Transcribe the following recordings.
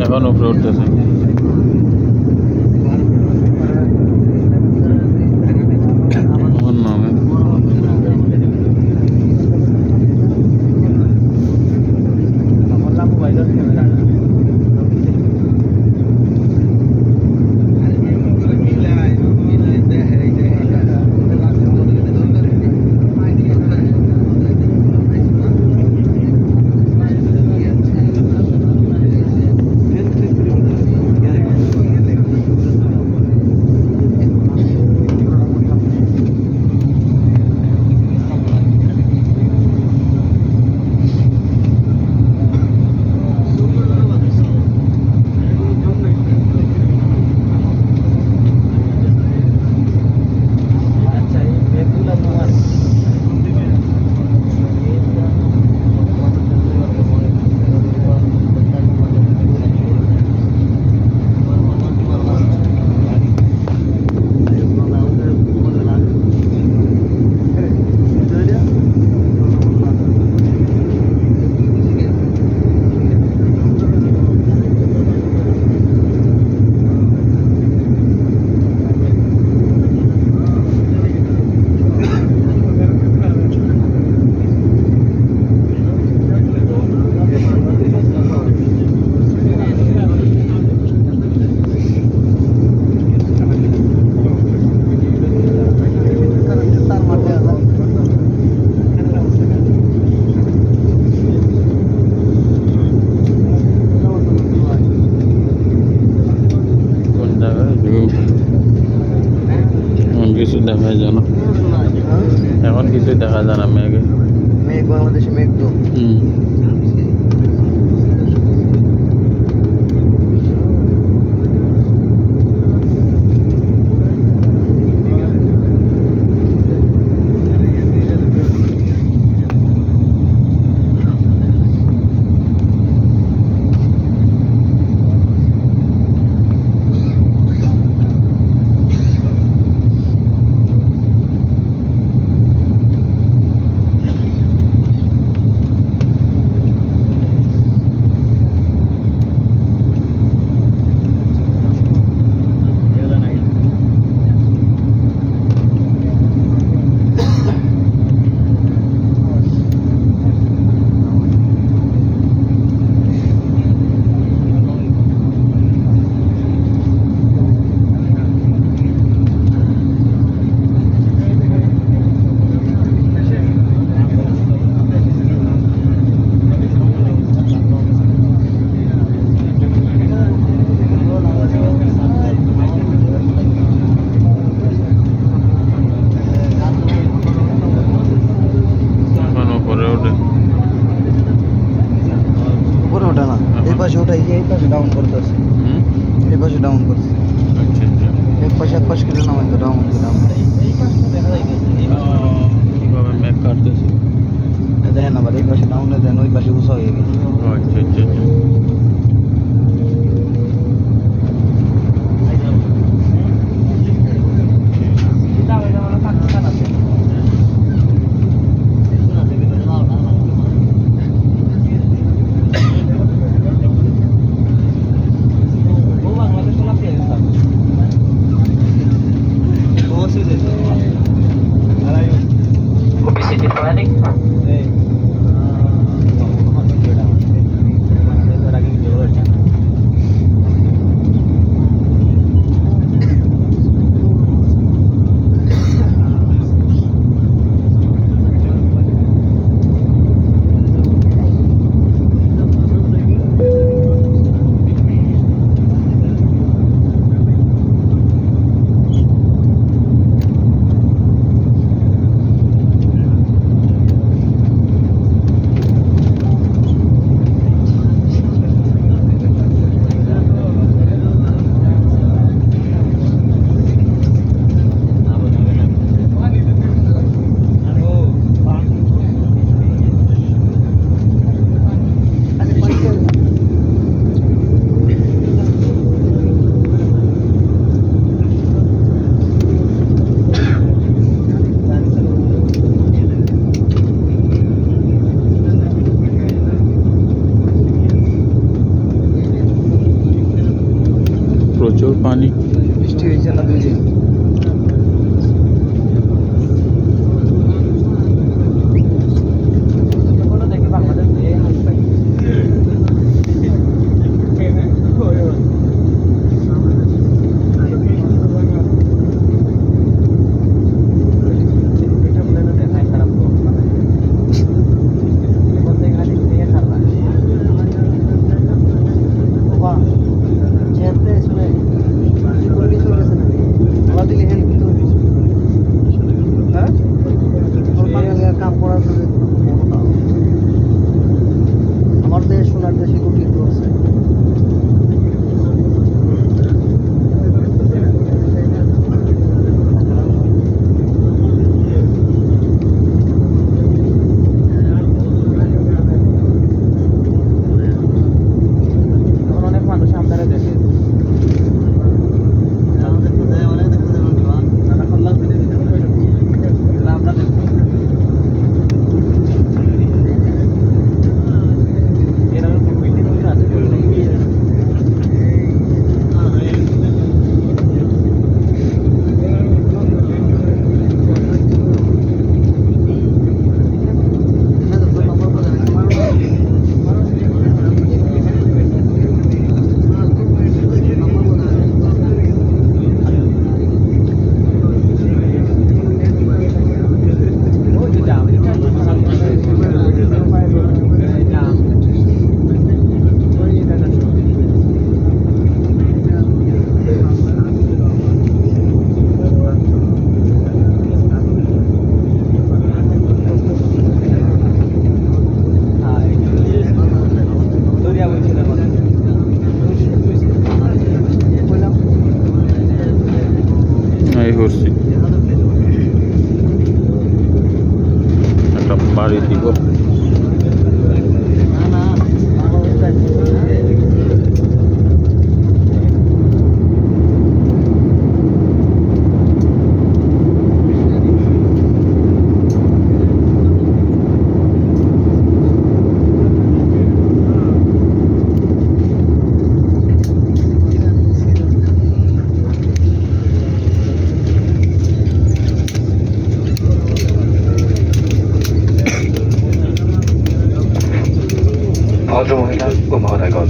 এখন উপরে উঠতেছে। কিছু দেখা যায় না এখন, কিছু দেখা যায় না। মেঘ বাংলাদেশে মেঘ তো এই পাশে ডাউন করতেছে, এই পাশে ডাউন করছে। এক পাশে কিলো নামাই তো ডাউন কিভাবে ম্যাপ কাটতেছে দেখেন আবার এই পাশে ডাউনে দেন, ওই পাশে উঁচা হয়ে গেছে। আচ্ছা আচ্ছা আচ্ছা। প্রচুর পানি। বৃষ্টি হয়েছে না 2 দিন। আমার দেশ সোনার দেশে গঠিত আছে। অনেক মানুষ আমদারে দেখে এই করছি একটা বাড়ি দিব। ভদ্রমহিলা ও মহোদয়গণ,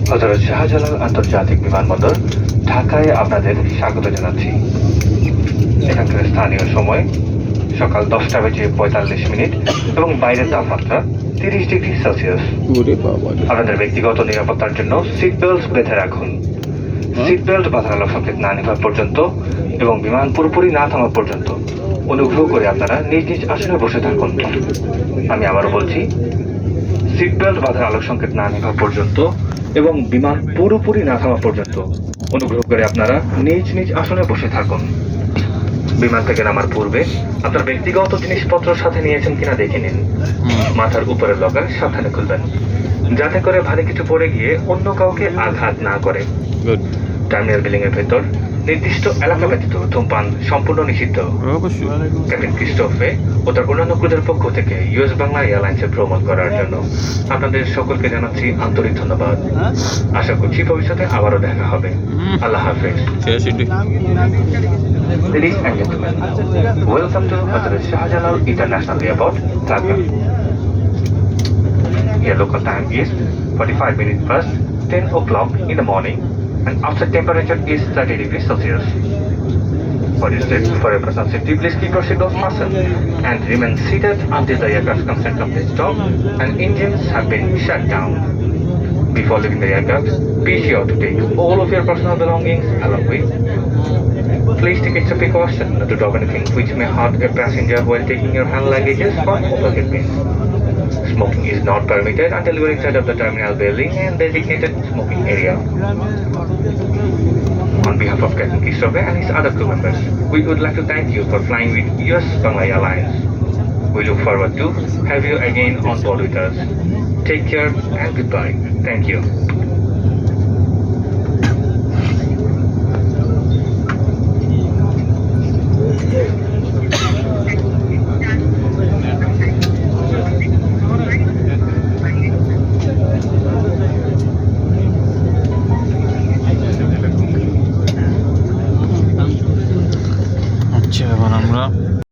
হযরত শাহজালাল আন্তর্জাতিক বিমানবন্দর ঢাকায় আপনাদের স্বাগত জানাচ্ছি। এখানকার স্থানীয় সময় সকাল 10:45 এবং বাইরের তাপমাত্রা 30 ডিগ্রি সেলসিয়াস। ওরে বাবা, আপনাদের ব্যক্তিগত নিরাপত্তার জন্য সিট বেল্ট বেঁধে রাখুন। সিট বেল্ট বাঁধার আলো সংকেত না নেওয়া পর্যন্ত এবং বিমান পুরোপুরি না থামা পর্যন্ত অনুগ্রহ করে আপনারা নিজ নিজ আসনে বসে থাকুন। আমি আবারও বলছি, সিট বেল্ট বাঁধার আলো সংকেত না নেওয়া পর্যন্ত এবং বিমান পুরোপুরি না থামা পর্যন্ত অনুগ্রহ করে আপনারা নিজ নিজ আসনে বসে থাকুন। বিমান থেকে নামার পূর্বে আপনার ব্যক্তিগত জিনিসপত্র সাথে নিয়েছেন কিনা দেখে নিন। মাথার উপরের লকার সাবধানে খুলবেন, যাতে করে ভারী কিছু পড়ে গিয়ে অন্য কাউকে আঘাত না করে। গুড। টার্মিনাল বিল্ডিং এর ভেতর নির্দিষ্ট এলাকা ব্যতীত ধূমপান সম্পূর্ণ নিষিদ্ধ। অবশ্যই। ক্যাপ্টেন ক্রিস্টোফে ও তার অন্যান্য ক্রুদের পক্ষ থেকে ইউএস বাংলা এয়ারলাইন্সে ভ্রমণ করার জন্য আপনাদের সকলকে জানাচ্ছি আন্তরিক ধন্যবাদ। আশা করছি ভবিষ্যতে আবারও দেখা হবে। আল্লাহ হাফেজ। Ladies and gentlemen, welcome to Hazrat Shahjalal International Airport, Dhaka. Here local time is 45 minutes past 10 o'clock in the morning and outside temperature is 30 degrees Celsius. For your safety, for your personal safety, please keep your seatbelt fastened and remain seated until the aircraft comes at complete stop and engines have been shut down. Before leaving the aircraft, be sure to take all of your personal belongings along with. Please take extra precaution not to drop anything which may hurt a passenger while taking your hand luggages or overhead bins. Smoking is not permitted until you are inside of the terminal building and designated smoking area. On behalf of Captain Christopher and his other crew members, we would like to thank you for flying with US Bangla Airlines. We look forward to have you again on board with us. Take care and goodbye. Thank you.